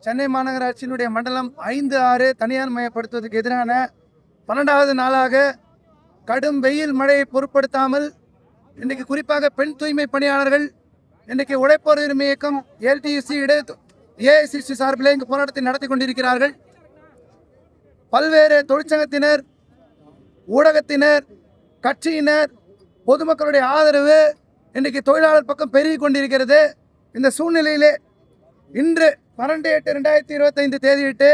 சென்னை மாநகராட்சியினுடைய மண்டலம் 5, 6 தனியார் மயப்படுத்துவதற்கு எதிரான 12வது நாளாக கடும் வெயில் மழையை பொருட்படுத்தாமல் இன்றைக்கு குறிப்பாக பெண் தூய்மை பணியாளர்கள் இன்றைக்கு உழைப்போர் உரிமை இயக்கம் எல்டியூசி ஏஐசிசி சார்பில் இங்கு போராட்டத்தை நடத்தி கொண்டிருக்கிறார்கள். பல்வேறு தொழிற்சங்கத்தினர், ஊடகத்தினர், கட்சியினர், பொதுமக்களுடைய ஆதரவு இன்றைக்கு தொழிலாளர் பக்கம் பெருகி கொண்டிருக்கிறது. இந்த சூழ்நிலையிலே இன்று 12/8/2025 தேதியிட்டு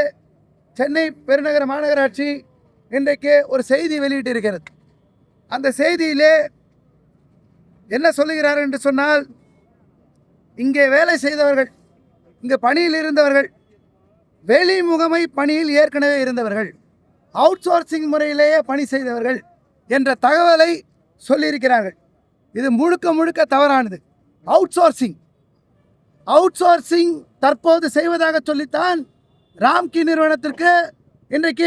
சென்னை பெருநகர மாநகராட்சி இன்றைக்கு ஒரு செய்தி வெளியிட்டு இருக்கிறது. அந்த செய்தியிலே என்ன சொல்லுகிறார்கள் என்று சொன்னால், இங்கே வேலை செய்தவர்கள், இங்கே பணியில் இருந்தவர்கள், வெளி முகமை பணியில் ஏற்கனவே இருந்தவர்கள், அவுட் சோர்சிங் முறையிலேயே பணி செய்தவர்கள் என்ற தகவலை சொல்லியிருக்கிறார்கள். இது முழுக்க முழுக்க தவறானது. அவுட் சோர்சிங் தற்போது செய்வதாக சொல்லித்தான் ராம்கி நிறுவனத்திற்கு இன்றைக்கு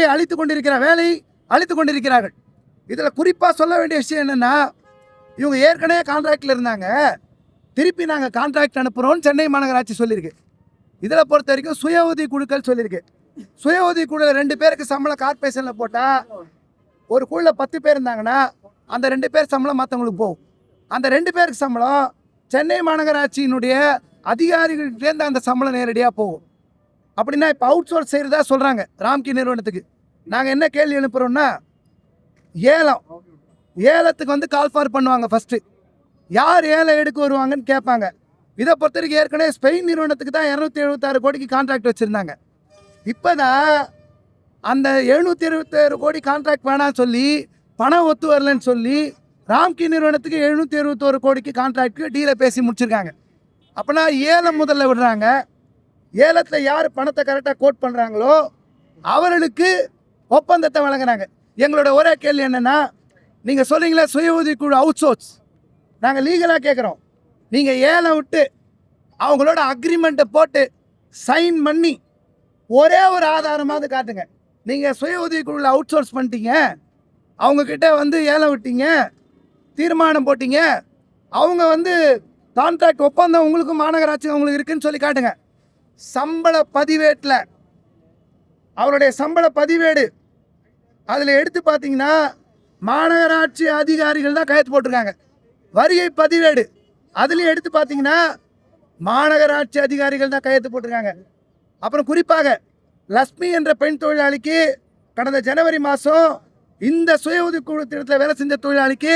வேலை அளித்து கொண்டிருக்கிறார்கள். இதில் குறிப்பாக சொல்ல வேண்டிய விஷயம் என்னென்னா, இவங்க ஏற்கனவே கான்ட்ராக்டில் இருந்தாங்க, திருப்பி நாங்கள் கான்ட்ராக்ட் அனுப்புகிறோம்னு சென்னை மாநகராட்சி சொல்லியிருக்கு. இதில் பொறுத்த வரைக்கும் சுய உதவி குழுக்கள் சொல்லியிருக்கு. சுய உதவி குழு 2 பேருக்கு சம்பளம் கார்பரேஷனில் போட்டால், ஒரு குழுவில் 10 பேர் இருந்தாங்கன்னா அந்த 2 பேர் சம்பளம் மற்றவங்களுக்கு போகும். அந்த 2 பேருக்கு சம்பளம் சென்னை மாநகராட்சியினுடைய அதிகாரிகள்கிட்டேருந்து அந்த சம்பளம் நேரடியாக போகும். அப்படின்னா இப்போ அவுட் சோர்ஸ் செய்கிறதா சொல்கிறாங்க ராம்கி நிறுவனத்துக்கு. நாங்கள் என்ன கேள்வி எழுப்புறோம்னா, ஏலத்துக்கு கால் ஃபார் பண்ணுவாங்க. ஃபஸ்ட்டு யார் ஏலம் எடுக்க வருவாங்கன்னு கேட்பாங்க. இதை பொறுத்த வரைக்கும் ஏற்கனவே ஸ்பெயின் நிறுவனத்துக்கு தான் 276 கோடிக்கு கான்ட்ராக்ட் வச்சுருந்தாங்க. இப்போ தான் அந்த 776 கோடி கான்ட்ராக்ட் வேணான்னு சொல்லி, பணம் ஒத்து வரலன்னு சொல்லி ராம்கி நிறுவனத்துக்கு 771 கோடிக்கு கான்ட்ராக்டுக்கு டீலை பேசி முடிச்சிருக்காங்க. அப்போனா ஏலம் முதல்ல விடுறாங்க. ஏலத்தில் யார் பணத்தை கரெக்டாக கோட் பண்ணுறாங்களோ அவர்களுக்கு ஒப்பந்தத்தை வழங்குறாங்க. எங்களோட ஒரே கேள்வி என்னென்னா, நீங்கள் சொல்கிறீங்களே சுய உதவி குழு அவுட் சோர்ஸ், நாங்கள் லீகலாக கேட்குறோம். நீங்கள் ஏலம் விட்டு அவங்களோட அக்ரிமெண்ட்டை போட்டு சைன் பண்ணி ஒரே ஒரு ஆதாரமாவது காட்டுங்க. நீங்கள் சுய உதவி குழுவில் அவுட் சோர்ஸ் பண்ணிட்டீங்க, அவங்கக்கிட்ட ஏலம் விட்டீங்க, தீர்மானம் போட்டீங்க, அவங்க கான்ட்ராக்ட் ஒப்பந்தம் உங்களுக்கும் மாநகராட்சி அவங்களுக்கு இருக்குன்னு சொல்லி காட்டுங்க. சம்பள பதிவேட்டில் அவருடைய சம்பள பதிவேடு அதில் எடுத்து பார்த்தீங்கன்னா மாநகராட்சி அதிகாரிகள் தான் கையெழுத்து போட்டிருக்காங்க. வருகை பதிவேடு அதுலேயும் எடுத்து பார்த்தீங்கன்னா மாநகராட்சி அதிகாரிகள் தான் கையெழுத்து போட்டிருக்காங்க. அப்புறம் குறிப்பாக லக்ஷ்மி என்ற பெண் தொழிலாளிக்கு கடந்த ஜனவரி மாதம் இந்த சுய உதவி குழு திட்டத்தில் வேலை செஞ்ச தொழிலாளிக்கு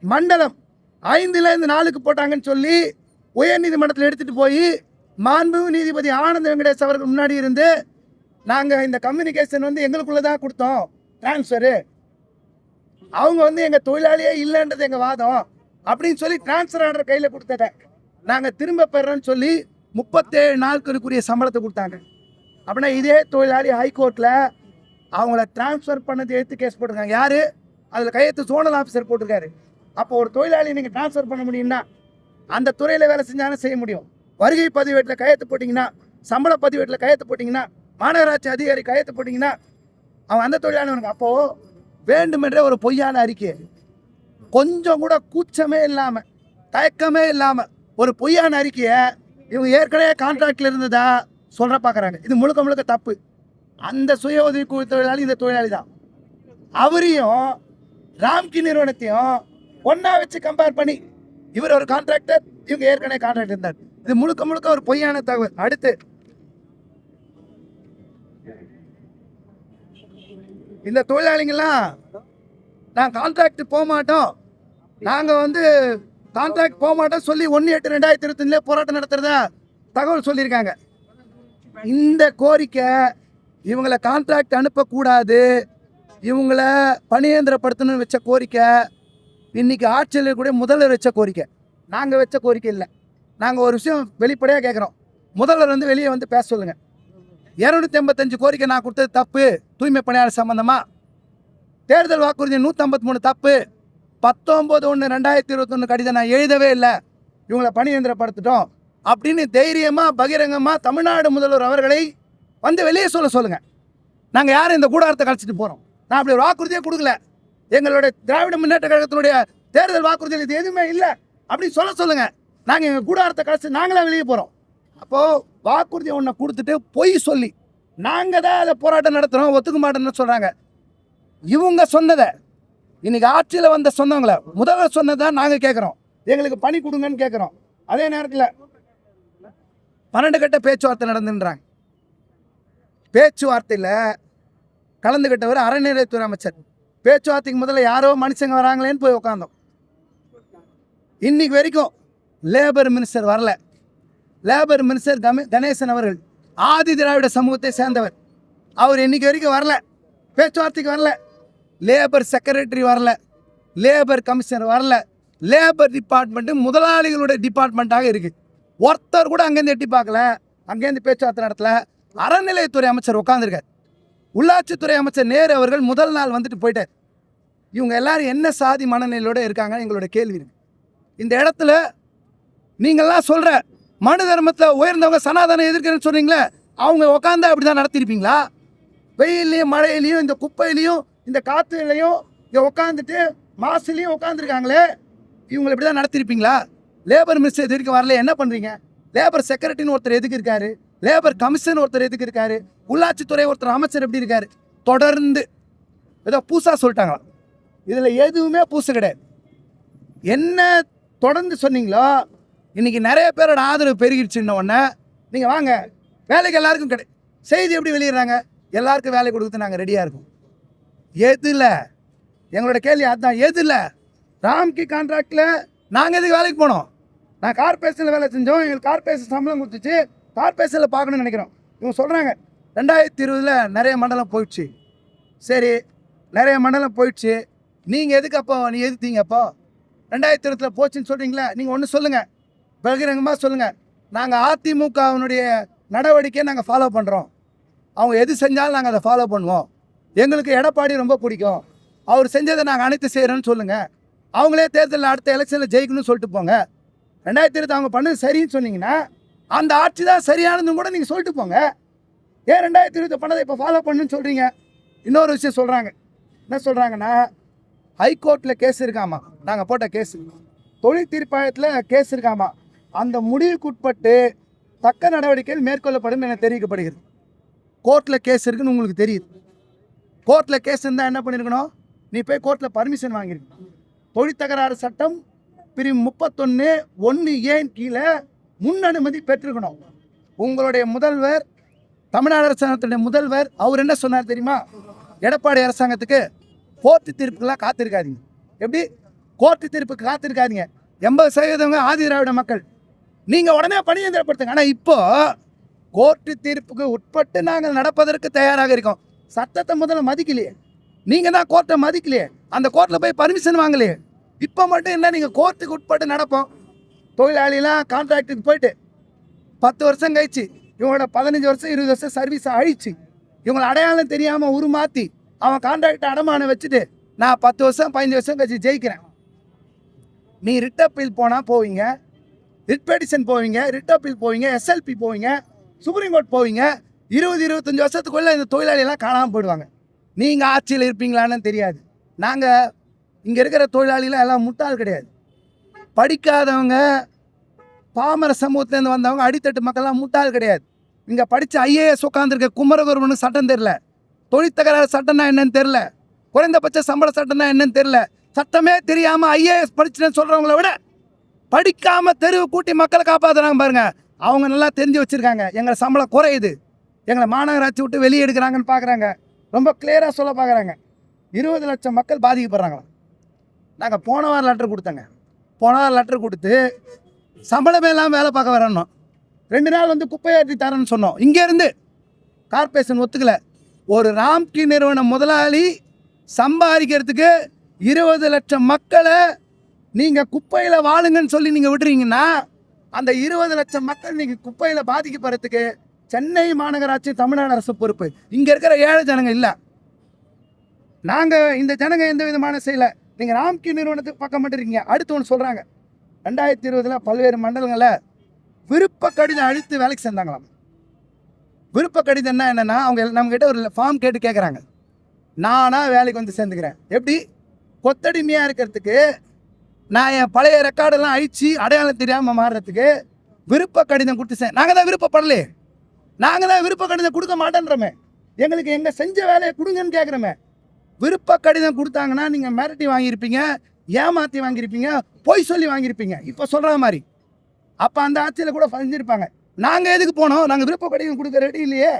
மண்டலம் 5லேருந்து 4க்கு போட்டாங்கன்னு சொல்லி உயர்நீதிமன்றத்தில் எடுத்துகிட்டு போய் மாண்புமிகு நீதிபதி ஆனந்த வெங்கடேஷ் அவர்கள் முன்னாடி இருந்து, நாங்கள் இந்த கம்யூனிகேஷன் எங்களுக்குள்ளே தான் கொடுத்தோம் டிரான்ஸ்ஃபரு, அவங்க எங்கள் தொழிலாளியே இல்லைன்றது எங்கள் வாதம் அப்படின்னு சொல்லி டிரான்ஸ்ஃபர் ஆர்டர் கையில் கொடுத்துட்டேன், நாங்கள் திரும்ப பெறோன்னு சொல்லி 37 நாட்களுக்குரிய சம்பளத்தை கொடுத்தாங்க. அப்படின்னா இதே தொழிலாளி ஹைகோர்ட்டில் அவங்கள டிரான்ஸ்ஃபர் பண்ணது எடுத்து கேஸ் போட்டிருக்காங்க. யார் அதில் கையெழுத்து ஜோனல் ஆஃபீஸர் போட்டிருக்காரு. அப்போ ஒரு தொழிலாளி நீங்கள் டிரான்ஸ்ஃபர் பண்ண முடியும்னா அந்த துறையில் வேலை செஞ்சாலும் செய்ய முடியும். வருகை பதிவேட்டில் கையெழுத்து போட்டிங்கன்னா, சம்பள பதிவேட்டில் கையெழுத்து போட்டிங்கன்னா, மாநகராட்சி அதிகாரி கையெழுத்து போட்டிங்கன்னா அவன் அந்த தொழிலாளி. அப்போது வேண்டுமென்றே ஒரு பொய்யான அறிக்கை, கொஞ்சம் கூட கூச்சமே இல்லாமல், தயக்கமே இல்லாமல் ஒரு பொய்யான அறிக்கையை இவங்க ஏற்கனவே கான்ட்ராக்டில் இருந்ததா சொல்கிற பார்க்குறாங்க. இது முழுக்க முழுக்க தப்பு. அந்த சுய உதவி குழு தொழிலாளி இந்த தொழிலாளி தான். அவரையும் ராம்கி நிறுவனத்தையும் ஒன்றா வச்சு கம்பேர் பண்ணி இவர் ஒரு கான்ட்ராக்டர், இவங்க ஏற்கனவே கான்ட்ராக்ட் இருந்தார். இது முழுக்க முழுக்க ஒரு பொய்யான தகவல். அடுத்து இந்த தொழிலாளிங்கெல்லாம் நான் கான்ட்ராக்ட் போக மாட்டோம், நாங்கள் கான்ட்ராக்ட் போக மாட்டோம் சொல்லி 1/8/2025 போராட்டம் நடத்துகிறதா தகவல் சொல்லியிருக்காங்க. இந்த கோரிக்கை இவங்களை கான்ட்ராக்ட் அனுப்பக்கூடாது, இவங்களை பணியேந்திரப்படுத்தணும்னு வச்ச கோரிக்கை இன்றைக்கி ஆட்சியில் இருக்கக்கூடிய முதல்வர் வச்ச கோரிக்கை, நாங்கள் வச்ச கோரிக்கை இல்லை. நாங்கள் ஒரு விஷயம் வெளிப்படையாக கேட்குறோம், முதல்வர் வெளியே பேச சொல்லுங்கள். 285 கோரிக்கை நான் கொடுத்தது தப்பு, தூய்மை பணியாளர் சம்பந்தமாக. தேர்தல் வாக்குறுதி 153 தப்பு. 19/1/2021 கடிதம் நான் எழுதவே இல்லை, இவங்களை பணியேந்திரப்படுத்திட்டோம் அப்படின்னு தைரியமாக பகிரங்கமாக தமிழ்நாடு முதல்வர் அவர்களை வெளியே சொல்லுங்கள். நாங்கள் யாரும் இந்த கூடாரத்தை கழிச்சிட்டு போகிறோம், நான் அப்படி ஒரு வாக்குறுதியே கொடுக்கல, எங்களுடைய திராவிட முன்னேற்ற கழகத்தினுடைய தேர்தல் வாக்குறுதியில் இது எதுவுமே இல்லை அப்படின்னு சொல்லுங்கள். நாங்கள் எங்கள் கூடாரத்தை கழிச்சு நாங்களாம் வெளியே போகிறோம். அப்போது வாக்குறுதி ஒன்றை கொடுத்துட்டு பொய் சொல்லி நாங்கள் தான் அதை போராட்டம் நடத்துகிறோம் ஒத்துக்க மாட்டோம்னு சொல்கிறாங்க. இவங்க சொன்னதை இன்னைக்கு ஆட்சியில் வந்த சொன்னவங்கள முதல்வர் சொன்னதான் நாங்கள் கேட்குறோம், எங்களுக்கு பணி கொடுங்கன்னு கேட்குறோம். அதே நேரத்தில் 12 கட்ட பேச்சுவார்த்தை நடந்துன்றாங்க. பேச்சுவார்த்தையில் கலந்துக்கிட்டவர் அறநிலையத்துறை அமைச்சர். பேச்சுவார்த்தைக்கு முதல்ல யாரோ மனுஷங்க வராங்களேன்னு போய் உட்காந்தோம். இன்னைக்கு வரைக்கும் லேபர் மினிஸ்டர் வரல. லேபர் மினிஸ்டர் கணேசன் அவர்கள் ஆதி திராவிட சமூகத்தை சேர்ந்தவர். அவர் இன்னைக்கு வரைக்கும் வரல, பேச்சுவார்த்தைக்கு வரல. லேபர் செக்ரட்டரி வரல, லேபர் கமிஷனர் வரல. லேபர் டிபார்ட்மெண்ட்டு முதலாளிகளுடைய டிபார்ட்மெண்ட்டாக இருக்குது. ஒருத்தர் கூட அங்கேருந்து எட்டி பார்க்கல, அங்கேருந்து பேச்சுவார்த்தை நடத்தல. அறநிலையத்துறை அமைச்சர் உட்காந்துருக்கார். உள்ளாட்சித்துறை அமைச்சர் நேரு அவர்கள் முதல் நாள் வந்துட்டு போயிட்டார். இவங்க எல்லாரும் என்ன சாதி மனநிலையோடு இருக்காங்கன்னு எங்களோட கேள்வி இருக்குது. இந்த இடத்துல நீங்கள்லாம் சொல்கிற மனு தர்மத்தில் உயர்ந்தவங்க சனாதனம் எதிர்க்கிறேன்னு சொன்னீங்களே, அவங்க உட்காந்தா அப்படி தான் நடத்திருப்பீங்களா? வெயிலையும் மழையிலையும் இந்த குப்பையிலையும் இந்த காற்றுலையும் இங்கே உட்காந்துட்டு மாசுலையும் உட்காந்துருக்காங்களே, இவங்களை இப்படி தான் நடத்திருப்பீங்களா? லேபர் மினிஸ்டர் இது வரைக்கும் வரல, என்ன பண்ணுறீங்க? லேபர் செக்ரட்டரின்னு ஒருத்தர் எதுக்கு இருக்காரு? லேபர் கமிஷன் ஒருத்தர் எதுக்கு இருக்காரு? உள்ளாட்சித்துறை ஒருத்தர் அமைச்சர் எப்படி இருக்காரு? தொடர்ந்து ஏதோ பூசா சொல்லிட்டாங்களா? இதில் எதுவுமே பூசு கிடையாது. என்ன தொடர்ந்து சொன்னீங்களோ இன்றைக்கி நிறைய பேரோட ஆதரவு பெருகிடுச்சுன்ன உடனே நீங்கள் வாங்க வேலைக்கு எல்லாருக்கும் செய்தி எப்படி வெளியிடுறாங்க? எல்லாருக்கும் வேலை கொடுத்து நாங்கள் ரெடியாக இருக்கோம். எதில் எங்களோட கேள்வி அதுதான். எதில் ராம்கி கான்ட்ராக்டில் நாங்கள் எதுக்கு வேலைக்கு போனோம்? நான் கார்பரேஷனில் வேலை செஞ்சோம், எங்களுக்கு கார்பரேஷன் சம்பளம் கொடுத்துச்சு, கார்பரேஷனில் பார்க்கணும்னு நினைக்கிறோம். இவங்க சொல்கிறாங்க 2020 நிறைய மண்டலம் போயிடுச்சு. சரி, நிறைய மண்டலம் போயிடுச்சு, நீங்கள் எதுக்கு அப்போ நீ எதிர்த்தீங்க? அப்போ 2020 போச்சுன்னு சொல்கிறீங்களா? நீங்கள் ஒன்று சொல்லுங்கள், பகிரங்கமாக சொல்லுங்கள். நாங்கள் அதிமுகவினுடைய நடவடிக்கையை நாங்கள் ஃபாலோ பண்ணுறோம், அவங்க எது செஞ்சாலும் நாங்கள் அதை ஃபாலோ பண்ணுவோம். எங்களுக்கு எடப்பாடி ரொம்ப பிடிக்கும், அவர் செஞ்சதை நாங்கள் அனைத்து செய்கிறோன்னு சொல்லுங்கள். அவங்களே தேர்தலில் அடுத்த எலெக்ஷனில் ஜெயிக்கணும்னு சொல்லிட்டு போங்க. 2020 அவங்க பண்ணது சரின்னு சொன்னீங்கன்னா அந்த ஆட்சி தான் சரியானதுன்னு கூட நீங்கள் சொல்லிட்டு போங்க. ஏன் 2020 பண்ணதை இப்போ ஃபாலோ பண்ணுன்னு சொல்கிறீங்க? இன்னொரு விஷயம் சொல்கிறாங்க. என்ன சொல்கிறாங்கன்னா, ஹைகோர்ட்டில் கேஸ் இருக்காமா, நாங்கள் போட்ட கேஸு, தொழில் தீர்ப்பாயத்தில் கேஸ் இருக்காமா, அந்த முடிவுக்குட்பட்டு தக்க நடவடிக்கைகள் மேற்கொள்ளப்படும் என தெரிவிக்கப்படுகிறது. கோர்ட்டில் கேஸ் இருக்குன்னு உங்களுக்கு தெரியுது. கோர்ட்டில் கேஸ் இருந்தால் என்ன பண்ணியிருக்கணும்? நீ போய் கோர்ட்டில் பர்மிஷன் வாங்கியிருக்கணும். தொழில் தகராறு சட்டம் பிரிவு 31(1)ஏன் கீழே முன் அனுமதி பெற்றிருக்கணும். உங்களுடைய முதல்வர், தமிழ்நாடு அரசாங்கத்துடைய முதல்வர், அவர் என்ன சொன்னார் தெரியுமா? எடப்பாடி அரசாங்கத்துக்கு கோர்ட்டு தீர்ப்புக்கெல்லாம் காத்திருக்காதீங்க. எப்படி கோர்ட்டு தீர்ப்புக்கு காத்திருக்காதீங்க? 80% ஆதி திராவிட மக்கள், நீங்கள் உடனே பணியந்திரப்படுத்துங்க. ஆனால் இப்போ கோர்ட்டு தீர்ப்புக்கு உட்பட்டு நாங்கள் நடப்பதற்கு தயாராக இருக்கோம். சட்டத்தை முதல்ல மதிக்கலையே, நீங்கள் தான் கோர்ட்டை மதிக்கலையே, அந்த கோர்ட்டில் போய் பர்மிஷன் வாங்கலையே. இப்போ மட்டும் என்ன நீங்கள் கோர்ட்டுக்கு உட்பட்டு நடப்போம்? தொழிலாளிலாம் கான்ட்ராக்டுக்கு போயிட்டு 10 வருஷம் கழிச்சு இவங்களோட 15 வருஷம் 20 வருஷம் சர்வீஸை அழிச்சு இவங்களை அடையாளம் தெரியாமல் உருமாற்றி அவன் கான்ட்ராக்டை அடமானம் வச்சுட்டு நான் 10 வருஷம் 15 வருஷம் கழிச்சு ஜெயிக்கிறேன். நீ ரிட் அப்பீல் போனால் போவீங்க, ரிட் பெட்டிஷன் போவீங்க, ரிட் அப்பீல் போவீங்க, எஸ்எல்பி போவீங்க, சுப்ரீம் கோர்ட் போவீங்க. 20-25 வருஷத்துக்குள்ளே இந்த தொழிலாளியெல்லாம் காணாமல் போயிடுவாங்க. நீங்கள் ஆட்சியில் இருப்பீங்களான்னு தெரியாது. நாங்கள் இங்கே இருக்கிற தொழிலாளிலாம் எல்லாம் முட்டாள் கிடையாது. படிக்காதவங்க, பாமர சமூகத்துலேருந்து வந்தவங்க, அடித்தட்டு மக்கள்லாம் முட்டாள் கிடையாது. இங்கே படித்த ஐஏஎஸ் உட்காந்துருக்க குமரகுருவனுக்கு சட்டம் தெரில, தொழில் தகராறு சட்டம்னா என்னன்னு தெரில, குறைந்தபட்ச சம்பள சட்டம்னா என்னன்னு தெரில. சட்டமே தெரியாமல் ஐஏஎஸ் படிச்சுன்னு சொல்கிறவங்கள விட படிக்காமல் தெருவு கூட்டி மக்களை காப்பாற்றுறாங்க பாருங்கள், அவங்க நல்லா தெரிஞ்சு வச்சுருக்காங்க. எங்களை சம்பளம் குறையுது, எங்களை மாநகராட்சி விட்டு வெளியே எடுக்கிறாங்கன்னு பார்க்குறாங்க. ரொம்ப கிளியராக சொல்ல பார்க்குறாங்க. 20 லட்சம் மக்கள் பாதிக்கப்படுறாங்களாம். நாங்கள் போன வாரம் லெட்டர் கொடுத்தோங்க. போன வாரம் லெட்டர் கொடுத்து சம்பளமே இல்லாமல் வேலை பார்க்க வரணும். 2 நாள் வந்து குப்பையாற்றி தரேன்னு சொன்னோம். இங்கேருந்து கார்பரேஷன் ஒத்துக்கலை. ஒரு ராம்கி நிறுவன முதலாளி சம்பாதிக்கிறதுக்கு 20 லட்சம் மக்களை நீங்கள் குப்பையில் வாழுங்கன்னு சொல்லி நீங்கள் விடுறீங்கன்னா அந்த 20 லட்சம் மக்கள் நீங்கள் குப்பையில் பாதிக்கப்படுறதுக்கு சென்னை மாநகராட்சி தமிழ்நாடு அரசு பொறுப்பு. இங்கே இருக்கிற ஏழை ஜனங்க இல்லை. நாங்கள் இந்த ஜனங்க எந்த விதமான செய்யலை. நீங்கள் ராம்கி நிறுவனத்துக்கு பக்கம் மட்டும் இருக்கீங்க. அடுத்து ஒன்று சொல்கிறாங்க, 2020 பல்வேறு மண்டலங்களில் விருப்ப கடிதம் அழித்து வேலைக்கு சேர்ந்தாங்களாம். விருப்ப கடிதம்னா என்னென்னா, அவங்க நம்மக்கிட்ட ஒரு ஃபார்ம் கேட்டு கேட்குறாங்க, நானாக வேலைக்கு வந்து சேர்ந்துக்கிறேன். எப்படி? கொத்தடிமையாக இருக்கிறதுக்கு, நான் என் பழைய ரெக்கார்டெல்லாம் அழித்து அடையாளம் தெரியாமல் மாறுறதுக்கு, விருப்ப கடிதம் கொடுத்து நாங்கள் தான் விருப்பப்படலையே, நாங்கள் தான் விருப்ப கடிதம் கொடுக்க மாட்டேன்றோமே, எங்களுக்கு எங்கள் செஞ்ச வேலையை கொடுங்கன்னு கேட்குறோமே. விருப்ப கடிதம் கொடுத்தாங்கன்னா நீங்கள் மிரட்டி வாங்கியிருப்பீங்க, ஏமாற்றி வாங்கியிருப்பீங்க, பொய் சொல்லி வாங்கியிருப்பீங்க. இப்போ சொல்கிற மாதிரி அப்போ அந்த ஆட்சியில் கூட பதிஞ்சிருப்பாங்க. நாங்கள் எதுக்கு போனோம், நாங்கள் விருப்ப கடிதம் கொடுக்க ரெடி இல்லையே.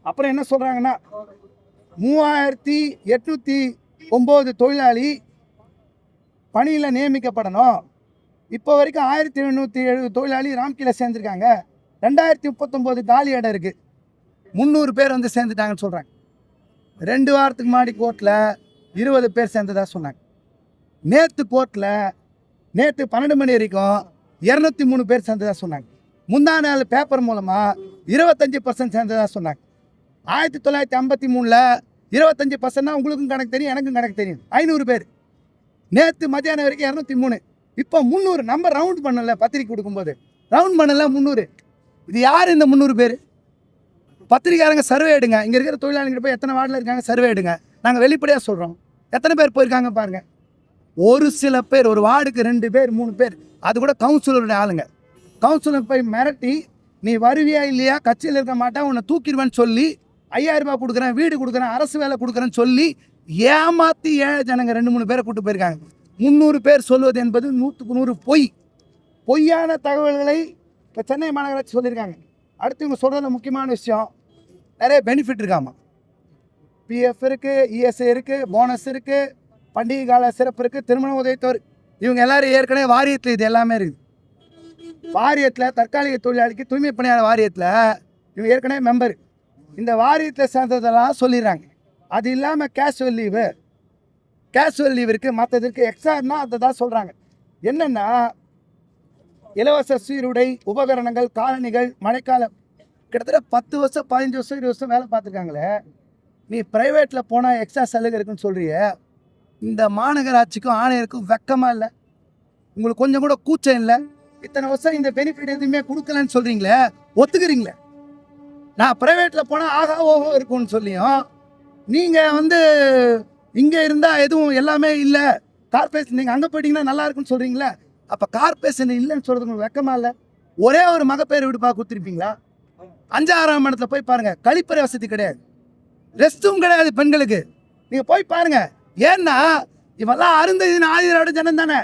அப்புறம் என்ன சொல்கிறாங்கன்னா 3809 தொழிலாளி பணியில் நியமிக்கப்படணும். இப்போ வரைக்கும் 1770 தொழிலாளி ராம்கீல சேர்ந்துருக்காங்க. 2039 காலி இடம் இருக்குது. 300 பேர் வந்து சேர்ந்துட்டாங்கன்னு சொல்கிறாங்க. 2 வாரத்துக்கு முன்னாடி கோர்ட்டில் 20 பேர் சேர்ந்ததாக சொன்னாங்க. நேற்று கோர்ட்டில் நேற்று 12 மணி வரைக்கும் 203 பேர் சேர்ந்ததாக சொன்னாங்க. முந்தா நாள் பேப்பர் மூலமாக 25% சேர்ந்ததாக சொன்னாங்க. 1953 25%னா உங்களுக்கும் கணக்கு தெரியும், எனக்கும் கணக்கு தெரியும். 500 பேர். நேற்று மத்தியானம் வரைக்கும் 203. இப்போ 300. நம்ம ரவுண்ட் பண்ணல, பத்திரிக்கை கொடுக்கும்போது ரவுண்ட் பண்ணல 300. இது யார் இந்த 300 பேர்? பத்திரிக்காரங்க சர்வே எடுங்க. இங்கே இருக்கிற தொழிலாளிகள் போய் எத்தனை வார்டில் இருக்காங்க சர்வே எடுங்க. நாங்கள் வெளிப்படையாக சொல்கிறோம். எத்தனை பேர் போயிருக்காங்க பாருங்கள். ஒரு சில பேர், ஒரு வார்டுக்கு 2 பேர் 3 பேர், அது கூட கவுன்சிலருடைய ஆளுங்க. கவுன்சிலர் போய் மிரட்டி நீ வருவியா இல்லையா, கட்சியில் இருக்க மாட்டேன், உன்னை தூக்கிடுவேன்னு சொல்லி 5000 ரூபாய் கொடுக்குறேன், வீடு கொடுக்குறேன், அரசு வேலை கொடுக்குறேன்னு சொல்லி ஏமாற்றி ஏழை ஜனங்க 2-3 பேரை கூப்பிட்டு போயிருக்காங்க. 300 பேர் சொல்வது என்பது 100க்கு 100 பொய். பொய்யான தகவல்களை இப்போ சென்னை மாநகராட்சி சொல்லியிருக்காங்க. அடுத்து இவங்க சொல்கிறதுல முக்கியமான விஷயம், நிறைய பெனிஃபிட் இருக்காமா. பிஎஃப் இருக்குது, இஎஸ்ஐ இருக்குது, போனஸ் இருக்குது, பண்டிகை கால சிறப்பு இருக்குது, திருமண உதவித்தொகை. இவங்க எல்லோரும் ஏற்கனவே வாரியத்தில் இது எல்லாமே இருக்குது. வாரியத்தில் தற்காலிக தொழிலாளிக்கு தூய்மை பணியாளர் வாரியத்தில் இவங்க ஏற்கனவே மெம்பர். இந்த வாரியத்தில் சேர்ந்ததெல்லாம் சொல்லிடுறாங்க. அது இல்லாமல் கேஷுவல் லீவ் இருக்குது. மற்றதுக்கு எக்ஸ்ட்ரானா அதை தான் சொல்கிறாங்க. என்னென்னா இலவச சீருடை, உபகரணங்கள், காலணிகள், மழைக்காலம், கிட்டத்தட்ட 10 வருஷம் 15 வருஷம் 20 வருஷம் வேலை பார்த்துருக்காங்களே. நீ ப்ரைவேட்டில் போனால் எக்ஸ்ட்ரா சலுகை இருக்குன்னு சொல்கிறிய. இந்த மாநகராட்சிக்கும் ஆணையருக்கும் வெக்கமாக இல்லை? உங்களுக்கு கொஞ்சம் கூட கூச்சம் இல்லை? இத்தனை வருஷம் இந்த பெனிஃபிட் எதுவுமே கொடுக்கலன்னு சொல்கிறீங்களே, ஒத்துக்கிறீங்களே? நான் ப்ரைவேட்டில் போனால் ஆகா ஓஹோ இருக்கும்னு சொல்லியும் நீங்கள் வந்து இங்கே இருந்தால் எதுவும் எல்லாமே இல்லை, கார்பரேஷன் நீங்கள் அங்கே போயிட்டீங்கன்னா நல்லா இருக்குன்னு சொல்கிறீங்களே. அப்போ கார்பரேஷன் இல்லைன்னு சொல்கிறதுக்கு உங்களுக்கு வெக்கமாக இல்லை? ஒரே ஒரு மகப்பேறு வீடு பார்க்க கொடுத்துருப்பீங்களா? 5-6ஆம் இடத்துல போய் பாருங்கள், கழிப்பறை வசதி கிடையாது, ரெஸ்ட் ரூம் கிடையாது பெண்களுக்கு. நீங்கள் போய் பாருங்கள். ஏன்னா இவெல்லாம் அருந்ததின் ஆதிரோட ஜனம் தானே.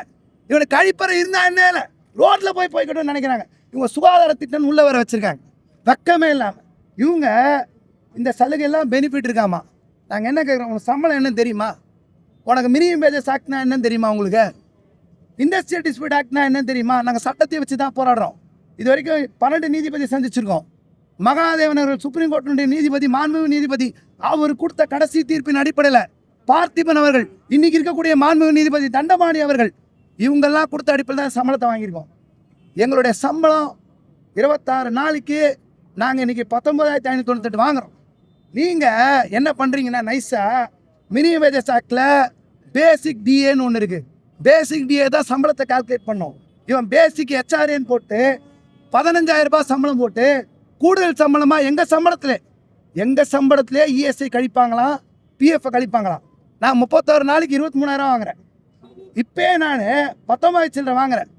இவனுக்கு கழிப்பறை இருந்தால் என்ன இல்லை, ரோட்டில் போய்க்கட்டும்னு நினைக்கிறாங்க. இவங்க சுகாதார திட்டம் உள்ளே வர வச்சுருக்காங்க. வெக்கமே இல்லாமல் இவங்க இந்த சலுகையெல்லாம் பெனிஃபிட் இருக்காமா. நாங்கள் என்ன கேட்குறோம், உனக்கு சம்பளம் என்னன்னு தெரியுமா? உனக்கு மினிமம் வேஜஸ் ஆக்ட்னா என்னன்னு தெரியுமா? உங்களுக்கு இண்டஸ்ட்ரியல் டிஸ்பியூட் ஆக்ட்னா என்னன்னு தெரியுமா? நாங்கள் சட்டத்தை வச்சு தான் போராடுறோம். இது வரைக்கும் 12 நீதிபதி சந்திச்சிருக்கோம். மகாதேவன் அவர்கள் சுப்ரீம் கோர்ட்டினுடைய நீதிபதி, மாண்புமிகு நீதிபதி, அவர் கொடுத்த கடைசி தீர்ப்பின் அடிப்படையில் பார்த்திபன் அவர்கள், இன்னைக்கு இருக்கக்கூடிய மாண்புமிகு நீதிபதி தண்டபாணி அவர்கள், இவங்கெல்லாம் கொடுத்த அடிப்படையில் தான் சம்பளத்தை வாங்கியிருக்கோம். எங்களுடைய சம்பளம் 26 நாளைக்கு நாங்கள் இன்றைக்கி 19,598 வாங்குகிறோம். நீங்கள் என்ன பண்ணுறீங்கன்னா, நைஸாக மினிமம் வேஜஸ் ஆக்டில் பேசிக் டிஏன்னு ஒன்று இருக்குது. பேசிக் டிஏ தான் சம்பளத்தை கால்குலேட் பண்ணோம். இவன் பேசிக் ஹெச்ஆர்ஏன்னு போட்டு 15,000 ரூபாய் சம்பளம் போட்டு கூடுதல் சம்பளமாக எங்கள் சம்பளத்திலே இஎஸ்ஐ கழிப்பாங்களாம், பிஎஃப் கழிப்பாங்களாம். நான் 31 நாளைக்கு 23,000 வாங்குகிறேன். இப்போ நான் 19 சில்லரை வாங்குகிறேன்.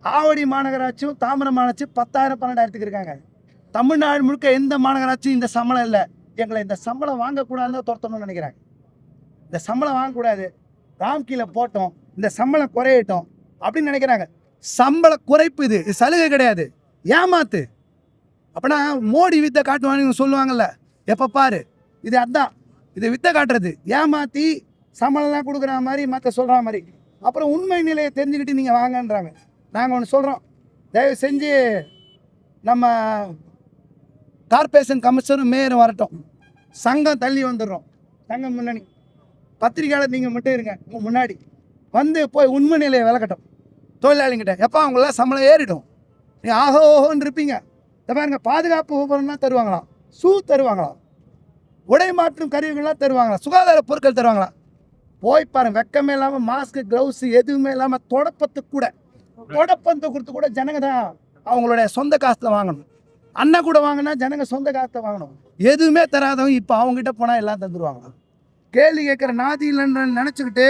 ஆவடி மாநகராட்சியும் தாம்பரம் மாநகராட்சியும் 10,000 12,000 இருக்காங்க. தமிழ்நாடு முழுக்க எந்த மாநகராட்சியும் இந்த சம்பளம் இல்லை. எங்களை இந்த சம்பளம் வாங்கக்கூடாதுன்னு துரத்தணும்னு நினைக்கிறாங்க. இந்த சம்பளம் வாங்கக்கூடாது, ராம்கீல போட்டோம், இந்த சம்பளம் குறையட்டும் அப்படின்னு நினைக்கிறாங்க. சம்பள குறைப்பு இது சலுகை கிடையாது, ஏமாத்து. அப்படின்னா மோடி வித்தை காட்டுவான்னு சொல்லுவாங்கல்ல, எப்போ பாரு இது அதான், இது வித்தை காட்டுறது, ஏமாற்றி சம்பளம்லாம் கொடுக்குற மாதிரி மற்ற சொல்கிற மாதிரி. அப்புறம் உண்மை நிலையை தெரிஞ்சுக்கிட்டு நீங்கள் வாங்கன்றாங்க. நாங்கள் ஒன்று சொல்கிறோம், தயவு செஞ்சு நம்ம கார்பரேஷன் கமிஷனரும் மேயரும் வரட்டும், சங்கம் தள்ளி வந்துடுறோம். சங்கம் முன்னணி பத்திரிகையாளர் நீங்கள் மட்டும் இருங்க, உங்கள் முன்னாடி வந்து போய் உண்மை நிலையை விளக்கட்டும் தொழிலாளிங்கிட்ட. எப்போ அவங்களாம் சம்பளம் ஏறிடும், நீங்கள் ஆஹோ ஓஹோன்னு இருப்பீங்க. இந்த பாருங்க, பாதுகாப்பு உபகரணம்லாம் தருவாங்களாம், ஷூ தருவாங்களாம், உடை மாற்றும் கருவிகள்லாம் தருவாங்களாம், சுகாதார பொருட்கள் தருவாங்களாம். போய் பாருங்க, வெக்கமே இல்லாமல் மாஸ்க்கு, க்ளவுஸு எதுவுமே இல்லாமல் தொடப்பத்தை கொடுத்து கூட ஜனங்க தான் அவங்களுடைய சொந்த காசில் வாங்கணும். அண்ணன் கூட வாங்கினா ஜனங்க சொந்த காசத்தை வாங்கணும். எதுவுமே தராதவங்க இப்போ அவங்ககிட்ட போனால் எல்லாம் தந்துடுவாங்க. கேள்வி கேட்குற நாதி இல்லைன்னு நினச்சிக்கிட்டு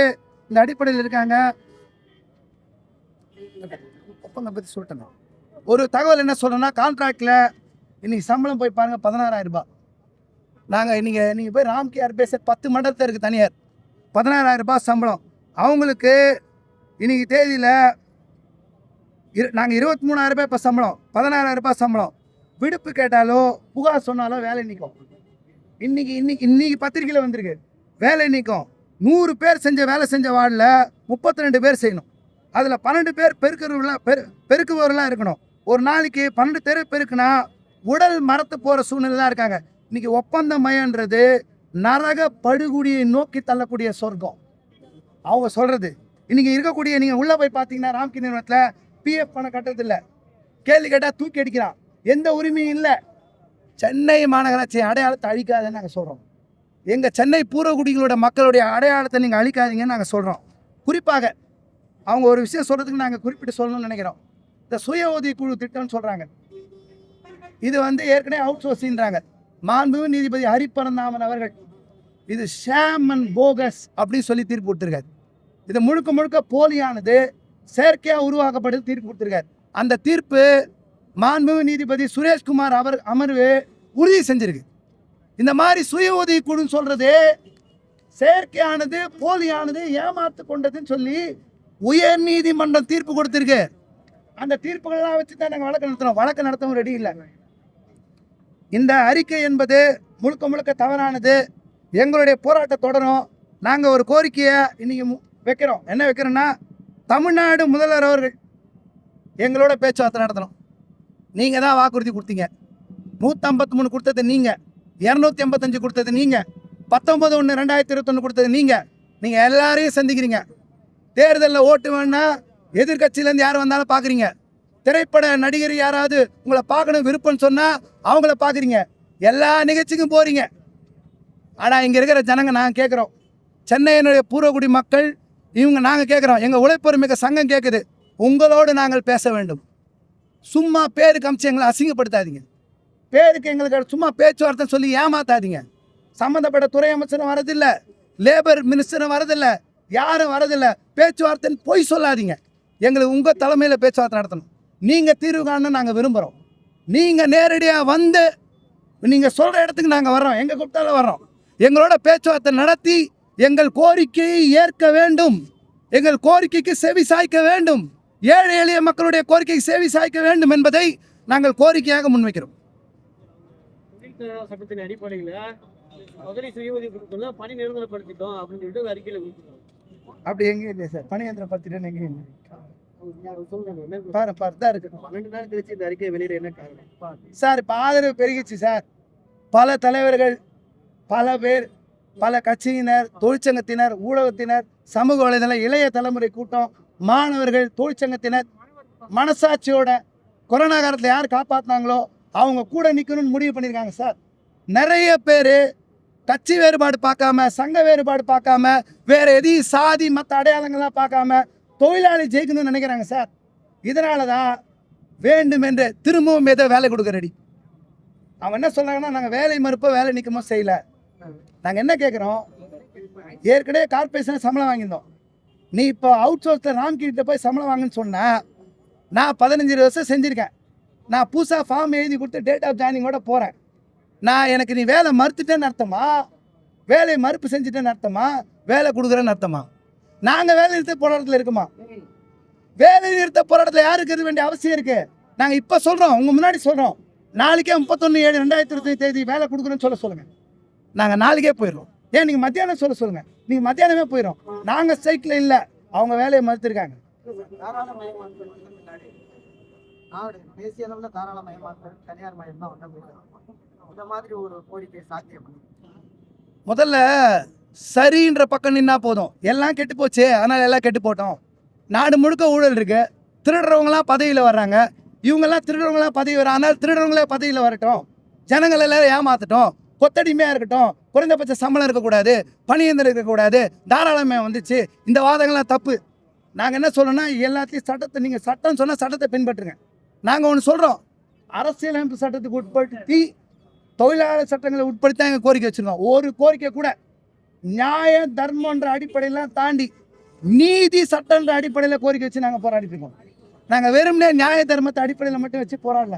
இந்த அடிப்படையில் இருக்காங்க. ஒப்பந்தம் பற்றி சொல்லிட்டேன். ஒரு தகவல் என்ன சொல்கிறேன்னா, கான்ட்ராக்டில் இன்றைக்கி சம்பளம் போய் பாருங்கள் 16,000 ரூபாய். நாங்கள் நீங்கள் போய் ராம்கேஆர் பேச 10 மண்டலத்தில் இருக்குது தனியார், 16,000 ரூபாய் சம்பளம். அவங்களுக்கு இன்றைக்கி தேதியில் நாங்கள் 23,000 ரூபாய் இப்போ சம்பளம், 16,000 ரூபாய் சம்பளம். விடுப்பு கேட்டாலோ புகார் சொன்னாலோ வேலை நிற்கும். இன்னைக்கு பத்திரிக்கையில் வந்திருக்கு, வேலை நிற்கும். 100 பேர் வேலை செஞ்ச வார்டில் 32 பேர் செய்யணும். அதில் 12 பேர் பெருக்குபவர்களாக இருக்கணும். ஒரு நாளைக்கு 12 பேர் பெருக்குனா உடல் மரத்து போகிற சூழ்நிலை தான் இருக்காங்க. இன்றைக்கி ஒப்பந்த மையன்றது நரக படுகொடியை நோக்கி தள்ளக்கூடிய சொர்க்கம் அவங்க சொல்கிறது. இன்றைக்கி இருக்கக்கூடிய நீங்கள் உள்ளே போய் பார்த்தீங்கன்னா ராம்கி நிறுவனத்தில் பிஎஃப் பணம் கட்டுறதில்லை, கேள்வி கேட்டால் தூக்கி அடிக்கிறான், எந்த உரிமையும் இல்லை. சென்னை மாநகராட்சி அடையாளத்தை அழிக்காதுன்னு நாங்கள் சொல்கிறோம். எங்கள் சென்னை பூர்வகுடிகளோட மக்களுடைய அடையாளத்தை நீங்கள் அழிக்காதீங்கன்னு நாங்கள் சொல்கிறோம். குறிப்பாக அவங்க ஒரு விஷயம் சொல்கிறதுக்கு நாங்கள் குறிப்பிட்டு சொல்லணும்னு நினைக்கிறோம். இந்த சுய உதவி குழு திட்டம்னு சொல்கிறாங்க, இது ஏற்கனவே அவுட் சோர்ஸின்றாங்க. மாண்புமிகு நீதிபதி ஹரிபரந்தாமன் அவர்கள் இது ஷாம் அண்ட் போகஸ் அப்படின்னு சொல்லி தீர்ப்பு கொடுத்துருக்காரு. இது முழுக்க போலியானது, செயற்கையாக உருவாக்கப்பட்டது தீர்ப்பு கொடுத்துருக்காரு. அந்த தீர்ப்பு மாண்புமிகு நீதிபதி சுரேஷ்குமார் அமர்வு உறுதி செஞ்சிருக்கு. இந்த மாதிரி சுய உதவி குழுன்னு சொல்றது செயற்கையானது, போலியானது, ஏமாத்து கொண்டதுன்னு சொல்லி உயர் நீதிமன்றம் தீர்ப்பு கொடுத்திருக்கு. அந்த தீர்ப்புகளெல்லாம் வச்சு தான் நாங்கள் வழக்கு நடத்துகிறோம். வழக்கு நடத்தவும் ரெடி இல்லை. இந்த அறிக்கை என்பது முழுக்க தவறானது. எங்களுடைய போராட்டம் தொடரும். நாங்கள் ஒரு கோரிக்கையை இன்னைக்கு வைக்கிறோம். என்ன வைக்கிறோன்னா, தமிழ்நாடு முதல்வர் அவர்கள் எங்களோட பேச்சுவார்த்தை நடத்தணும். நீங்கள் தான் வாக்குறுதி கொடுத்தீங்க. 153 கொடுத்தது நீங்கள், 285 கொடுத்தது நீங்கள், 19/1/2021 கொடுத்தது நீங்கள். நீங்கள் எல்லாரையும் சந்திக்கிறீங்க. தேர்தலில் ஓட்டு வேணா எதிர்கட்சியிலேருந்து யார் வந்தாலும் பார்க்குறீங்க. திரைப்பட நடிகர் யாராவது உங்களை பார்க்கணும் விருப்பம்னு சொன்னால் அவங்கள பார்க்குறீங்க. எல்லா நிகழ்ச்சிக்கும் போகிறீங்க. ஆனால் இங்கே இருக்கிற ஜனங்க நாங்கள் கேட்குறோம், சென்னையினுடைய பூர்வகுடி மக்கள் நாங்கள் கேட்குறோம், எங்கள் உழைப்பொரு மிக சங்கம் கேட்குது, உங்களோடு நாங்கள் பேச வேண்டும். சும்மா பேருக்கு அமிச்சு எங்களை அசிங்கப்படுத்தாதீங்க. பேருக்கு எங்களுக்கு சும்மா பேச்சுவார்த்தை சொல்லி ஏமாத்தாதீங்க. சம்மந்தப்பட்ட துறை அமைச்சரும் வரதில்லை, லேபர் மினிஸ்டரும் வரதில்லை, யாரும் வரதில்லை. பேச்சுவார்த்தைன்னு பொய் சொல்லாதீங்க. எங்களுக்கு உங்கள் தலைமையில் பேச்சுவார்த்தை நடத்தணும். நீங்கள் தீர்வு காணணும் நாங்கள் விரும்புகிறோம். நீங்கள் நேரடியாக வந்து நீங்கள் சொல்கிற இடத்துக்கு நாங்கள் வர்றோம், எங்கள் கூப்பிட்டாலும் வர்றோம். எங்களோட பேச்சுவார்த்தை நடத்தி எங்கள் கோரிக்கையை ஏற்க வேண்டும், எங்கள் கோரிக்கைக்கு செவி சாய்க்க வேண்டும், ஏழை எளிய மக்களுடைய கோரிக்கைக்கு செவி சாய்க்க வேண்டும் என்பதை நாங்கள் கோரிக்கையாக முன்வைக்கிறோம். சட்டத்தின் அடிப்படையில் மதுரை சுய உதவி குழுக்கள் பணி நிரந்தரப்படுத்திட்டோம் அப்படின்னு சொல்லிட்டு அறிக்கையில் கொடுத்துருக்கோம். அப்படி எங்கேயும் இல்லை சார், பணி நிரந்தரப்படுத்திட்டேன்னு எங்கேயும் இல்லை. சார் இப்போ ஆதரவு பெருகிச்சு சார். பல தலைவர்கள், பல பேர், பல கட்சியினர், தொழிற்சங்கத்தினர், ஊடகத்தினர், சமூக வலைதள இளைய தலைமுறை கூட்டம், மாணவர்கள், தொழிற்சங்கத்தினர் மனசாட்சியோட கொரோனா காலத்தில் யார் காப்பாற்றினாங்களோ அவங்க கூட நிற்கணும்னு முடிவு பண்ணியிருக்காங்க சார். நிறைய பேர் கட்சி வேறுபாடு பார்க்காம, சங்க வேறுபாடு பார்க்காம, வேறு எதையும் சாதி மற்ற அடையாளங்கள்லாம் பார்க்காம தொழிலாளி ஜெயிக்கணும்னு நினைக்கிறாங்க சார். இதனால தான் வேண்டும் என்று திரும்பவும் ஏதோ வேலை கொடுக்க ரெடி. அவங்க என்ன சொல்கிறாங்கன்னா, நாங்கள் வேலை மறுப்போ வேலை நிற்கமோ செய்யலை. நாங்கள் என்ன கேட்குறோம், ஏற்கனவே கார்பரேஷன் சம்பளம் வாங்கியிருந்தோம். நீ இப்போ அவுட் சோர்ஸில் ராம்கிட்ட போய் சம்பளம் வாங்குன்னு சொன்னால், நான் 15 வருஷம் செஞ்சுருக்கேன். நான் புதுசாக ஃபார்ம் எழுதி கொடுத்து டேட் ஆஃப் ஜாயினிங்கோட போகிறேன். எனக்கு நீ வேலை மறுத்துட்டேன்னு அர்த்தமா, வேலை மறுப்பு செஞ்சுட்டேன்னு அர்த்தமா, வேலை கொடுக்குறேன்னு அர்த்தமா? நாங்கள் வேலை நிறுத்த போராட்டத்தில் இருக்குமா? வேலை நிறுத்த போராட்டத்தில் யாருக்கு இருக்க வேண்டிய அவசியம் இருக்குது? நாங்கள் இப்போ சொல்கிறோம், உங்கள் முன்னாடி சொல்கிறோம், நாளைக்கே 31/7/2025 வேலை கொடுக்குறேன்னு சொல்லுங்கள். நாங்கள் நாளைக்கே போயிடுறோம். ஏன் நீங்கள் மத்தியானம் சொல்லுங்கள், நீங்கள் மத்தியானமே போயிடும். நாங்கள் ஸ்ட்ரைக்கில் இல்லை, அவங்க வேலையை மறுத்துருக்காங்க. தேசிய அளவில் தாராளமயமாக்கல், தனியார் மயம் தான் இந்த மாதிரி ஒரு கோரிக்கை சாத்தியம். முதல்ல சரின்ற பக்கம் நின்னா போதும். எல்லாம் கெட்டு போச்சு, அதனால் எல்லாம் கெட்டு போட்டோம். நாடு முழுக்க ஊழல் இருக்கு, திருடுறவங்களாம் பதவியில் வர்றாங்க, இவங்கெல்லாம் திருடுறவங்களாம் பதவி வர, ஆனால் திருடுறவங்களே பதவியில் வரட்டும், ஜனங்கள் எல்லாரும் ஏமாற்றட்டும், கொத்தடிமையாக இருக்கட்டும், குறைந்தபட்ச சம்பளம் இருக்கக்கூடாது, பணியந்திரம் இருக்கக்கூடாது, தாராளமயம் வந்துச்சு. இந்த வாதங்கள்லாம் தப்பு. நாங்கள் என்ன சொல்லணும்னா, எல்லாத்தையும் சட்டத்தை, நீங்கள் சட்டம் சொன்னால் சட்டத்தை பின்பற்றுங்க. நாங்கள் ஒன்று சொல்கிறோம், அரசியலமைப்பு சட்டத்துக்கு உட்படுத்தி தொழிலாளர் சட்டங்களை உட்படுத்தி தான் எங்கள் கோரிக்கை வச்சுருக்கோம். ஒரு கோரிக்கை கூட நியாய தர்மன்ற அடிப்படையெல்லாம் தாண்டி நீதி சட்டன்ற அடிப்படையில் கோரிக்கை வச்சு நாங்கள் போராடிட்டு இருக்கோம். நாங்கள் வெறுமனே நியாய தர்மத்தை அடிப்படையில் மட்டும் வச்சு போராடல.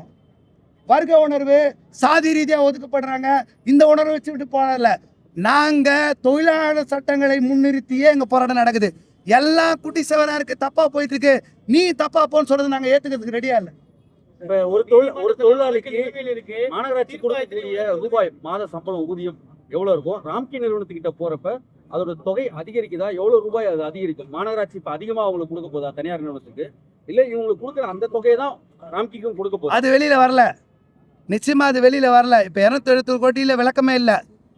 வர்க்க உணர்வு, சாதி ரீதியாக ஒதுக்கப்படுறாங்க, இந்த உணர்வை வச்சு விட்டு போராடல. நாங்கள் தொழிலாளர் சட்டங்களை முன்னிறுத்தியே எங்கள் போராட்டம் நடக்குது. எல்லாம் குட்டி செவனாக இருக்குது, தப்பாக போயிட்டு இருக்கு, நீ தப்பா போன்னு சொல்றது நாங்கள் ஏற்றுக்கிறதுக்கு ரெடியா இல்லை. இப்ப ஒரு தொழிலாளிக்கு இருக்கு. மாநகராட்சி கொடுக்கக்கூடிய ரூபாய் மாத சம்பளம் ஊதியம் எவ்வளவு இருக்கும்? ராம்கி நிறுவனத்துக்கிட்ட போறப்ப அதோட தொகை அதிகரிக்குதா? எவ்வளவு ரூபாய் அது அதிகரிக்கும்? மாநகராட்சி இப்ப அதிகமா அவங்களுக்கு கொடுக்க போதா தனியார் நிறுவனத்துக்கு? இல்ல இவங்களுக்கு கொடுக்குற அந்த தொகையை தான் ராம்கிக்கும் கொடுக்க போகுது? அது வெளியில வரல, நிச்சயமா அது வெளியில வரல. இப்ப 270 கோடியில விளக்கமே இல்லை.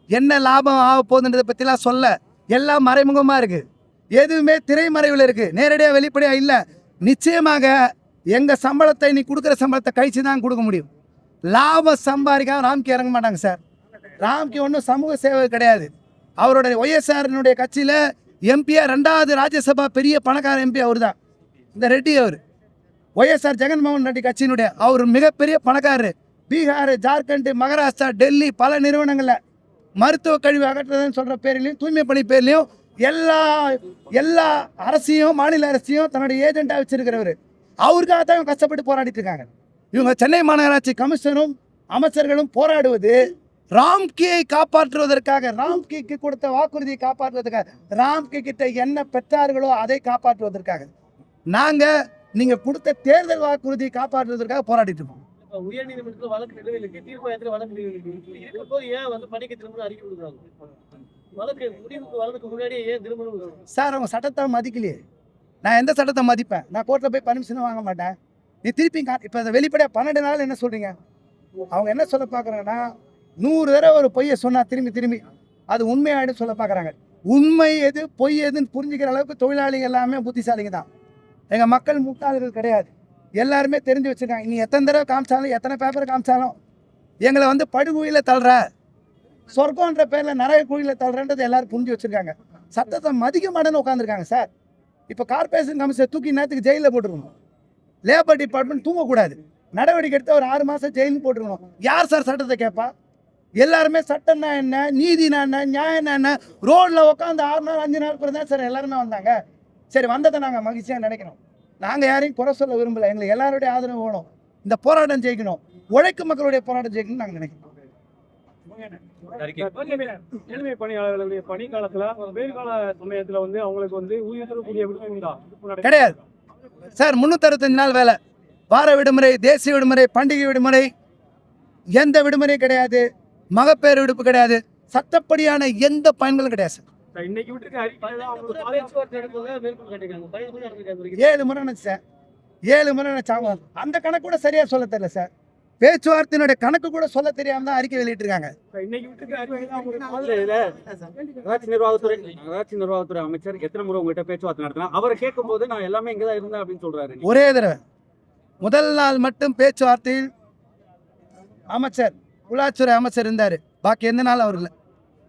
என்ன லாபம் ஆக போகுதுன்றதை பத்திலாம் சொல்ல, எல்லாம் மறைமுகமா இருக்கு, எதுவுமே திரைமறைவில் இருக்கு, நேரடியாக வெளிப்படையா இல்லை. நிச்சயமாக எங்க சம்பளத்தை, நீ கொடுக்குற சம்பளத்தை கழிச்சு தான் கொடுக்க முடியும். லாபம் சம்பாதிக்காம ராம்கி இறங்க மாட்டாங்க சார். ராம்கி ஒன்றும் சமூக சேவை கிடையாது. அவருடைய ஒய்எஸ்ஆர்னுடைய கட்சியில் எம்பியா 2வது ராஜ்யசபா பெரிய பணக்கார எம்பி அவர் தான், இந்த ரெட்டி. அவர் ஒய்எஸ்ஆர் ஜெகன்மோகன் ரெட்டி கட்சியினுடைய அவர் மிகப்பெரிய பணக்காரர். பீகார், ஜார்க்கண்ட், மகாராஷ்டிரா, டெல்லி பல நிறுவனங்களில் மருத்துவ கழிவு அகற்றுறதுன்னு சொல்கிற பேர்லையும், தூய்மை பணி பேர்லையும் எல்லா அரசையும் மாநில அரசையும் தன்னுடைய ஏஜென்ட்டாக வச்சிருக்கிறவர். அவருக்காக தான் இவங்க கஷ்டப்பட்டு போராடிட்டு இருக்காங்க. இவங்க சென்னை மாநகராட்சி கமிஷனரும் அமைச்சர்களும் போராடுவது ராம்கியை காப்பாற்றுவதற்காக, ராம்கிக்கு கொடுத்த வாக்குறுதியை காப்பாற்றுவதற்காக, ராம்கி கிட்ட என்ன பெற்றார்களோ அதை காப்பாற்றுவதற்காக. நாங்கள் நீங்கள் கொடுத்த தேர்தல் வாக்குறுதியை காப்பாற்றுவதற்காக போராடிட்டு இருக்கோம். உயர்நீதிமன்றத்தில் வழக்கு நிலுவையில் இருக்கு, தீர்ப்பாயத்தில் வழக்கு நிலுவையில் இருக்கு. இருக்கும்போது ஏன் வந்து பணிக்கு திரும்ப அறிக்கை கொடுக்குறாங்க? வழக்கு முடிவுக்கு வரதுக்கு முன்னாடியே ஏன் திரும்ப சார்? அவங்க சட்டத்தை மதிக்கலையே. நான் எந்த சட்டத்தை மதிப்பேன்? நான் கோர்ட்டில் போய் பர்மிஷனும் வாங்க மாட்டேன். நீ திருப்பி இப்போ வெளிப்படையாக 12 நாள் என்ன சொல்கிறீங்க? அவங்க என்ன சொல்ல பார்க்குறாங்கன்னா, 100 தடவை ஒரு பொய்யை சொன்னால் திரும்பி அது உண்மையாயிடும் சொல்ல பார்க்குறாங்க. உண்மை எது பொய் எதுன்னு புரிஞ்சுக்கிற அளவுக்கு தொழிலாளிகள் எல்லாமே புத்திசாலிங்க தான். எங்கள் மக்கள் முட்டாள்கள் கிடையாது, எல்லாருமே தெரிஞ்சு வச்சுருக்காங்க. நீ எத்தனை தடவை காமிச்சாலும், எத்தனை பேப்பர் காமிச்சாலும் எங்களை வந்து படுகுழியில் தள்ளுற, சொர்க்கன்ற பேரில் நிறைய குழியில் தள்ளுறன்றது எல்லாரும் புரிஞ்சு வச்சுருக்காங்க. சட்டத்தை மதிக்க மாட்டேன்னு உட்காந்துருக்காங்க சார். இப்போ கார்பரேஷன் கமிஷனர் தூக்கி நேரத்துக்கு ஜெயிலில் போட்டுருக்கணும். லேபர் டிபார்ட்மெண்ட் தூங்கக்கூடாது, நடவடிக்கை எடுத்து ஒரு 6 மாதம் ஜெயிலும் போட்டுருக்கணும். யார் சார் சட்டத்தை கேட்பா? எல்லாருமே சட்டம்னா என்ன, நீதினா என்ன, நியாயம்னா என்ன? ரோட்டில் உட்காந்து 6 நாள் 5 நாள் பிறகு தான் சார் எல்லாருமே வந்தாங்க. சரி, வந்ததை நாங்கள் மகிழ்ச்சியாக நினைக்கிறோம். நாங்கள் யாரையும் குறை சொல்ல விரும்பலை. எங்களுக்கு எல்லாருடைய ஆதரவு வேணும். இந்த போராட்டம் ஜெயிக்கணும், உழைக்கும் மக்களுடைய போராட்டம் ஜெயிக்கணும்னு நாங்கள் நினைக்கிறோம். தூய்மை பணியாளர்களுடைய பணி காலத்துல, வெயில் கால சமயத்துல வந்து அவங்களுக்கு வந்து ஊதியக்கூடிய விடுமுறை கிடையாது சார். 365 நாள் வேலை, வார விடுமுறை, தேசிய விடுமுறை, பண்டிகை விடுமுறை, எந்த விடுமுறையும் கிடையாது. மகப்பேறு விடுப்பு கிடையாது. சட்டப்படியான எந்த பயன்களும் கிடையாது சார். இன்னைக்கு விட்டு 7 முறை நினைச்சேன், 7 முறை நினைச்சாங்க. அந்த கணக்கு கூட சரியா சொல்ல தெரியல சார். பேச்சுவார்த்தையினுடைய கணக்கு கூட சொல்ல தெரியாம தான் அறிக்கை வெளியிட்டிருக்காங்க. நகராட்சி நிர்வாகத்துறை அமைச்சர் எத்தனை முறை உங்ககிட்ட பேச்சுவார்த்தை நடத்தினா? அவரை கேட்கும் போது நான் எல்லாமே இங்கதான் இருந்தேன் அப்படின்னு சொல்றாரு. ஒரே தடவை முதல் நாள் மட்டும் பேச்சுவார்த்தையில் அமைச்சர், உள்ளாட்சித்துறை அமைச்சர் இருந்தாரு, பாக்கி எந்த நாள் அவர் இல்லை.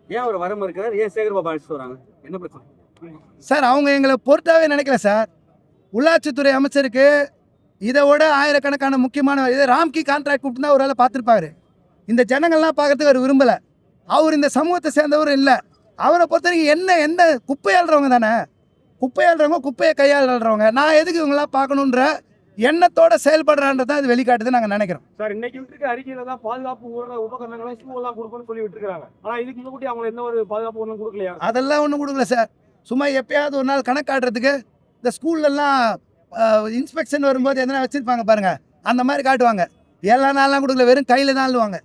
ஏன் அவர் வர மறுக்கிறார்? ஏன் சேகர்பாபு அழைச்சிட்டு வராங்க? என்ன பிரச்சனை சார்? அவங்க எங்களை பொறுத்தாவே நினைக்கல சார். உள்ளாட்சித்துறை அமைச்சருக்கு இதை விட ஆயிரக்கணக்கான முக்கியமான இதை ராம்கி கான்ட்ராக்ட் கூப்பிட்டு தான் ஒரு வேலை பார்த்துருப்பாரு. இந்த ஜனங்கள்லாம் பார்க்கறதுக்கு அவர் விரும்பலை. அவர் இந்த சமூகத்தை சேர்ந்தவர் இல்லை. அவரை பொறுத்த வரைக்கும் என்ன குப்பையாளுறவங்க தானே, குப்பையாளுறவங்க, குப்பையை கையாளுறவங்க. நான் எதுக்கு இவங்களாம் பார்க்கணுன்ற எண்ணத்தோட செயல்படுறான்றதை அது வெளிக்காட்டுது நாங்கள் நினைக்கிறோம் சார். இன்னைக்கு விட்டுருக்க அறிக்கையில தான் பாதுகாப்பு உபகரணங்களை ஸ்கூல்லாம் கொடுக்கணும்னு சொல்லி விட்டுருக்காங்க. ஆனால் இதுக்கு முன்னாடி அவங்க எந்த ஒரு பாதுகாப்பு ஒன்றும் கொடுக்கலையா? அதெல்லாம் ஒன்றும் கொடுக்கல சார். சும்மா எப்பயாவது ஒரு நாள் கணக்காட்டுறதுக்கு இந்த ஸ்கூல்லலாம் இன்ஸ்பெக்ஷன் வரும்போது எதனா வச்சுருப்பாங்க பாருங்க, அந்த மாதிரி காட்டுவாங்க. எல்லா நாள்லாம் கொடுக்கல, வெறும் கையில் தான் அள்ளுவாங்க.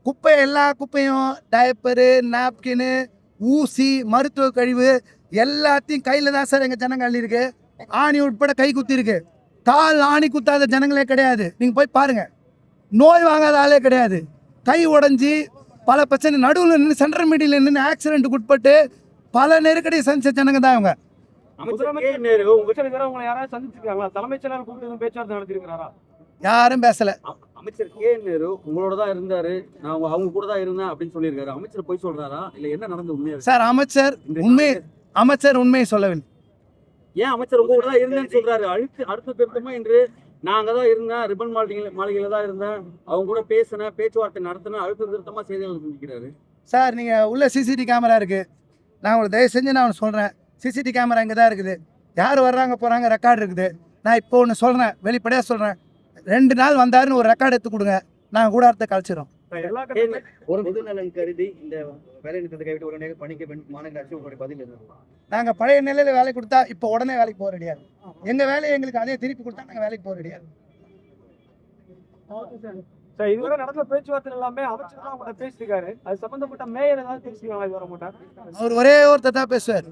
குப்பை, எல்லா குப்பையும், டயப்பரு, நாப்கின்னு, ஊசி, மருத்துவ கழிவு எல்லாத்தையும் கையில் தான் சார் எங்கள் ஜனங்கள் அள்ளியிருக்கு. ஆணி உட்பட கை குத்திருக்கு. கால் ஆணி குத்தாத ஜனங்களே கிடையாது. நீங்கள் போய் பாருங்கள், நோய் வாங்காத ஆளே கிடையாது. கை உடஞ்சி பல பிரச்சனை, நடுவில் நின்று சென்ட்ரல் மீடியில் நின்று ஆக்சிடென்ட்டுக்கு உட்பட்டு பல நெருக்கடி சந்திச்ச ஜனங்க தான் அவங்க. யாராவது சந்திச்சிருக்காங்களா? தலைமைச் செயலர் கூப்பிட்டு பேச்சுவார்த்தை நடத்திருக்கிறாரா? யாரும் பேசல. அமைச்சர் கே நேரு உங்களோட தான் இருந்தாரு, நான் அவங்க கூட தான் இருந்தேன் அப்படின்னு சொல்லியிருக்காரு. அமைச்சர் போய் சொல்றாரா இல்ல என்ன நடந்து உண்மையா சார்? அமைச்சர் உண்மையை சொல்லவில்லை. ஏன் அமைச்சர் உங்க கூட தான் இருந்தேன்னு சொல்றாரு? அடுத்த திருத்தமா இன்று நான் அங்கதான் இருந்தேன், ரிப்பன் மாளிகையில தான் இருந்தேன், அவங்க கூட பேசினேன், பேச்சுவார்த்தை நடத்தினேன், அடுத்த திருத்தமா செய்தியாளர் சந்திக்கிறாரு. சார், நீங்க உள்ள சிசிடிவி கேமரா இருக்கு, நான் உங்களுக்கு தயவு செஞ்சு நான் சொல்றேன், சிசிடிவி கேமரா இங்கே தான் இருக்குது. யார் வர்றாங்க போகிறாங்க ரெக்கார்டு இருக்குது. நான் இப்போ ஒன்று சொல்கிறேன், வெளிப்படையாக சொல்கிறேன், 2 நாள் வந்தாருன்னு ஒரு ரெக்கார்டு எடுத்து கொடுங்க, நாங்கள் கூடாரத்தை கழிச்சிடும். ஒரு பொதுநலன் கருதி இந்த வேலை நிறுத்தத்தை கைவிட்டு உடனே பணிக்க மாநகராட்சி உங்களுடைய பதில் என்ன? நாங்கள் பழைய நிலையில் வேலை கொடுத்தா இப்போ உடனே வேலைக்கு போக ரெடியாது. எங்கள் வேலையை எங்களுக்கு அதே திருப்பி கொடுத்தா நாங்கள் வேலைக்கு போக ரெடியாது. சார் இதுவரை நடந்த பேச்சுவார்த்தை எல்லாமே அமைச்சர் தான் உங்கள்ட்ட பேசியிருக்காரு. அது சம்பந்தப்பட்ட மேயர் ஏதாவது பேசிக்கலாம் இது வர மாட்டாங்க. அவர் ஒரே ஒருத்தர் தான் பேசுவார்,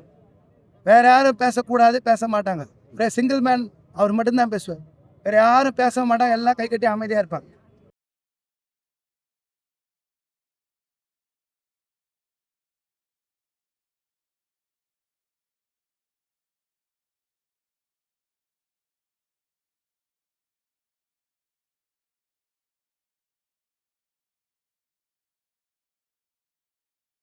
வேற யாரும் பேசக்கூடாது, பேச மாட்டாங்க. ஒரே சிங்கிள் மேன் அவர் மட்டும்தான் பேசுவார், வேற யாரும் பேச மாட்டாங்க, எல்லாம் கை கட்டி அமைதியாக இருப்பாங்க.